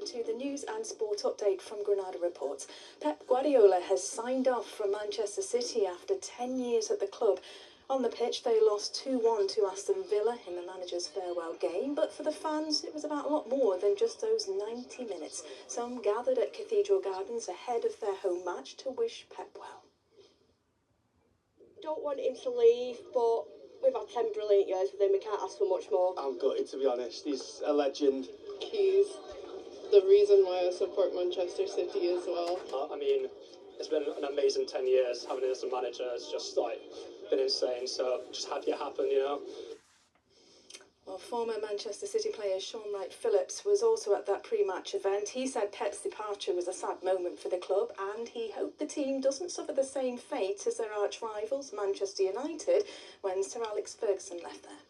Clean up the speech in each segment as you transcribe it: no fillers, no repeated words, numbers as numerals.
to the news and sport update from Granada Reports. Pep Guardiola has signed off from Manchester City after 10 years at the club. On the pitch, they lost 2-1 to Aston Villa in the manager's farewell game, but for the fans, it was about a lot more than just those 90 minutes. Some gathered at Cathedral Gardens ahead of their home match to wish Pep well. Don't want him to leave, but we've had 10 brilliant years with him. We can't ask for much more. I'm gutted, to be honest. He's a legend. He's the reason why I support Manchester City as well. I mean, it's been an amazing 10 years. Having him as a manager has just been insane. So just happy it happened, you know. Well, former Manchester City player Sean Wright-Phillips was also at that pre-match event. He said Pep's departure was a sad moment for the club, and he hoped the team doesn't suffer the same fate as their arch-rivals Manchester United when Sir Alex Ferguson left there.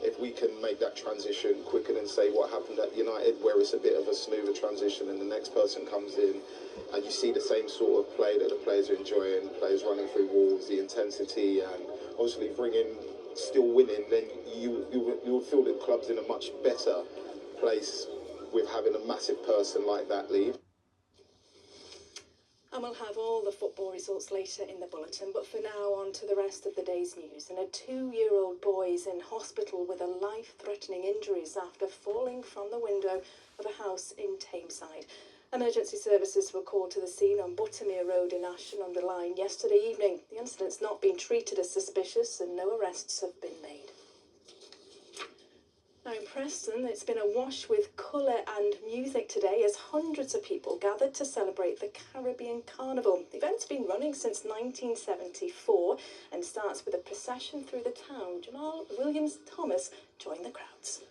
If we can make that transition quicker than, say, what happened at United, where it's a bit of a smoother transition and the next person comes in and you see the same sort of play that the players are enjoying, players running through walls, the intensity, and obviously still winning, then you'll feel the club's in a much better place with having a massive person like that leave. And we'll have all the football results later in the bulletin, but for now on to the rest of the day's news. And a 2-year-old boy is in hospital with a life-threatening injuries after falling from the window of a house in Tameside. Emergency services were called to the scene on Buttermere Road in Ashton-under-Lyne yesterday evening. The incident's not been treated as suspicious and no arrests have been made. Now in Preston, it's been awash with colour and music today as hundreds of people gathered to celebrate the Caribbean Carnival. The event's been running since 1974 and starts with a procession through the town. Jamal Williams-Thomas joined the crowds.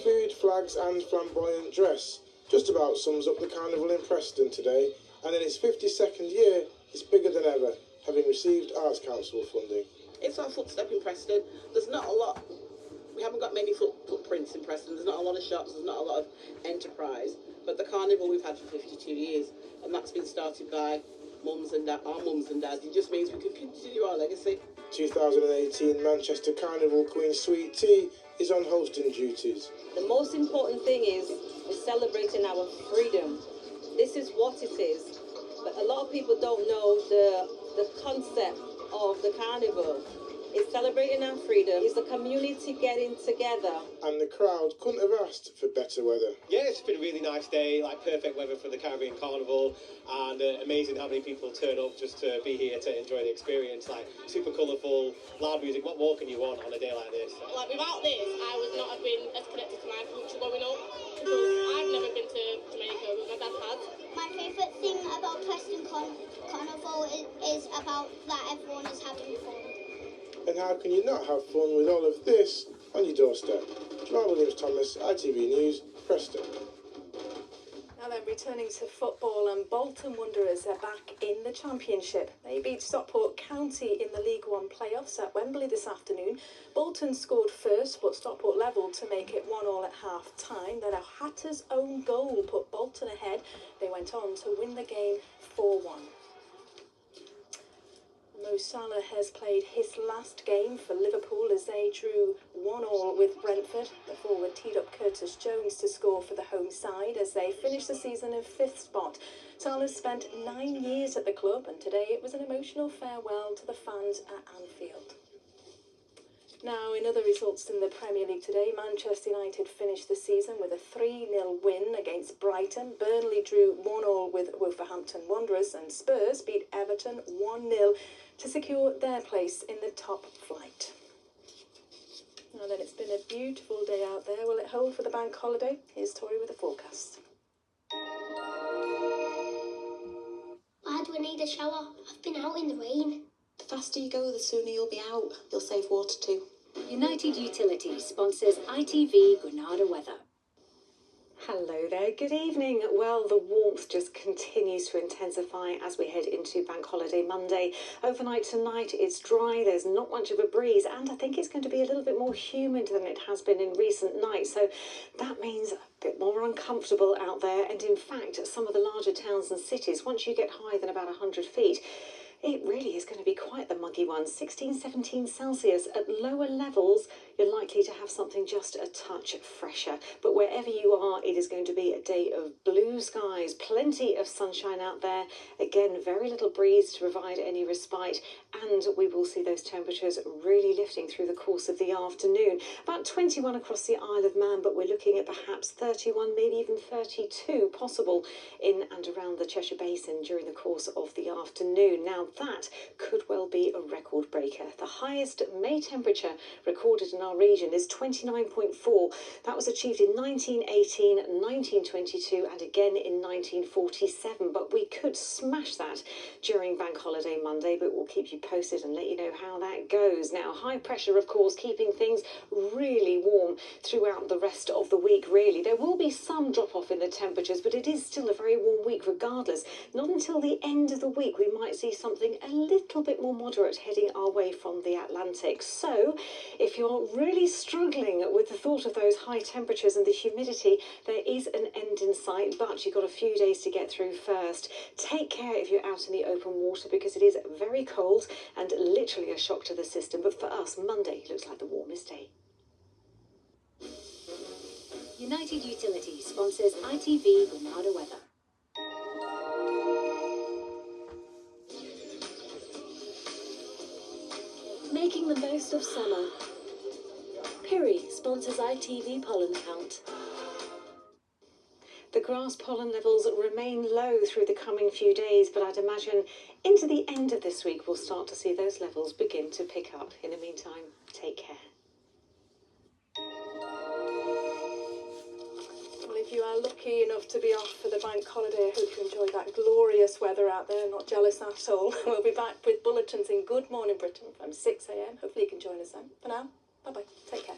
Food, flags and flamboyant dress just about sums up the carnival in Preston today, and in its 52nd year it's bigger than ever, having received Arts Council funding. It's our footstep in Preston. There's not a lot, we haven't got many footprints in Preston. There's not a lot of shops, there's not a lot of enterprise, but the carnival we've had for 52 years, and that's been started by our mums and dads. It just means we can continue our legacy. 2018 Manchester Carnival Queen Sweet Tea is on hosting duties. The most important thing is we're celebrating our freedom. This is what it is. But a lot of people don't know the concept of the carnival. It's celebrating our freedom. It's the community getting together. And the crowd couldn't have asked for better weather. Yeah, it's been a really nice day, perfect weather for the Caribbean Carnival, and amazing how many people turn up just to be here to enjoy the experience. Super colourful, loud music. What more can you want on a day like this? Without this, I would not have been as connected to my culture growing up, because I've never been to Jamaica, but my dad has. My favourite thing about Preston Carnival is about that everyone is having fun. And how can you not have fun with all of this on your doorstep? Jamal Williams-Thomas, ITV News, Preston. Now then, returning to football, and Bolton Wanderers are back in the Championship. They beat Stockport County in the League One playoffs at Wembley this afternoon. Bolton scored first, but Stockport levelled to make it 1-1 at half-time. Then a Hatter's own goal put Bolton ahead. They went on to win the game 4-1. Mo Salah has played his last game for Liverpool as they drew 1-1 with Brentford. The forward teed up Curtis Jones to score for the home side as they finished the season in 5th spot. Salah spent 9 years at the club, and today it was an emotional farewell to the fans at Anfield. Now, in other results in the Premier League today, Manchester United finished the season with a 3-0 win against Brighton. Burnley drew 1-1 with Wolverhampton Wanderers, and Spurs beat Everton 1-0 to secure their place in the top flight. Now then, it's been a beautiful day out there. Will it hold for the bank holiday? Here's Tori with the forecast. Why do I need a shower? I've been out in the rain. The faster you go, the sooner you'll be out. You'll save water too. United Utilities sponsors ITV Granada weather. Hello there, good evening. Well, the warmth just continues to intensify as we head into Bank Holiday Monday. Overnight tonight it's dry, there's not much of a breeze, and I think it's going to be a little bit more humid than it has been in recent nights, so that means a bit more uncomfortable out there. And in fact, some of the larger towns and cities, once you get higher than about 100 feet, It really is going to be quite the muggy one. 16, 17 Celsius. At lower levels, you're likely to have something just a touch fresher. But wherever you are, it is going to be a day of blue skies, plenty of sunshine out there. Again, very little breeze to provide any respite, and we will see those temperatures really lifting through the course of the afternoon. About 21 across the Isle of Man, but we're looking at perhaps 31, maybe even 32 possible in and around the Cheshire Basin during the course of the afternoon. Now, that could well be a record breaker. The highest May temperature recorded in our region is 29.4. That was achieved in 1918, 1922 and again in 1947. But we could smash that during Bank Holiday Monday, but we'll keep you posted and let you know how that goes. Now, high pressure, of course, keeping things really warm throughout the rest of the week, really. There will be some drop-off in the temperatures, but it is still a very warm week regardless. Not until the end of the week we might see something a little bit more moderate heading our way from the Atlantic. So if you're really struggling with the thought of those high temperatures and the humidity, there is an end in sight, but you've got a few days to get through first. Take care if you're out in the open water, because it is very cold and literally a shock to the system. But for us, Monday looks like the warmest day. United Utilities sponsors ITV Granada weather. Making the most of summer. Piri sponsors ITV pollen count. The grass pollen levels remain low through the coming few days, but I'd imagine into the end of this week we'll start to see those levels begin to pick up. In the meantime, take care. Well, if you are lucky enough to be off for the bank holiday, I hope you enjoy that glorious weather out there. Not jealous at all. We'll be back with bulletins in Good Morning Britain from 6 a.m. Hopefully you can join us then. For now, bye-bye. Take care.